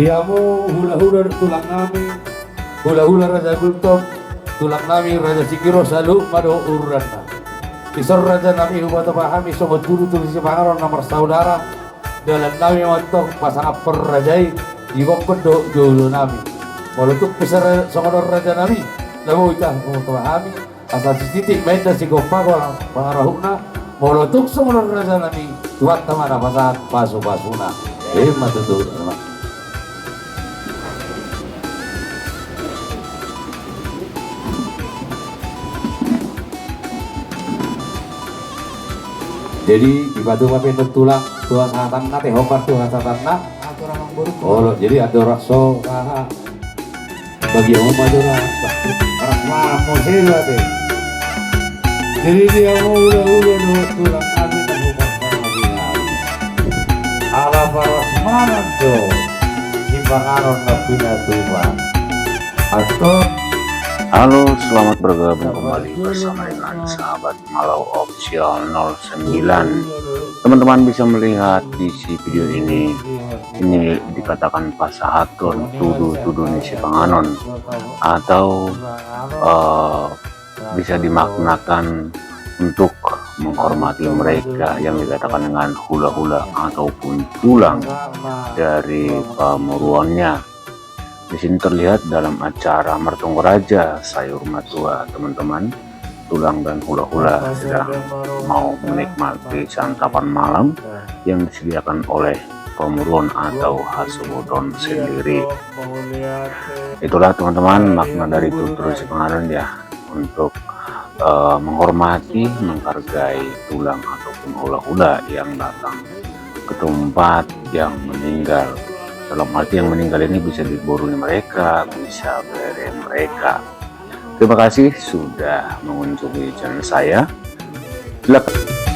Diamu hula-hula tulang nami, hula-hula Raja Gultom, tulang nami Raja Sikiro Salu Mado Urana. Isor Raja nami Hubata Pahami sobat guru tulis pangaron nomor saudara dalam nami untuk pasang per rajai jibok pedo jolo nami. Walutuk pisar songodor Raja nami, lalu itah Hubata Pahami asal titik main si gopagol pangarahuna. Walutuk songodor Raja nami tuat tamana pasang pasu-pasuna. Matutu. Jadi di batu mape tulang tua satan nate hopar tua satan na oh jadi ada raso bagi yang mau jual orang mau sila deh jadi dia mau udah tulang kami dan hopar lagi ala paras mana tuh si pangaron napina tuba atau. Halo, selamat bergabung kembali bersama dengan sahabat Malau Official 09. Teman-teman bisa melihat di video ini dikatakan pasahaton tudu si panganon atau bisa dimaknakan untuk menghormati mereka yang dikatakan dengan hula-hula ataupun tulang dari pemeruannya. Di sini terlihat dalam acara Mertunggu Raja Sayur Matua, teman-teman, tulang dan hula-hula sedang mau menikmati santapan malam yang disediakan oleh pemeruan atau Hasubudon sendiri. Itulah teman-teman makna dari tutur si pengaron ya, untuk menghormati, menghargai tulang ataupun hula-hula yang datang ke tempat yang meninggal. Dalam arti yang meninggal ini bisa diboroni mereka, bisa beri mereka. Terima kasih sudah mengunjungi channel saya. Silakan.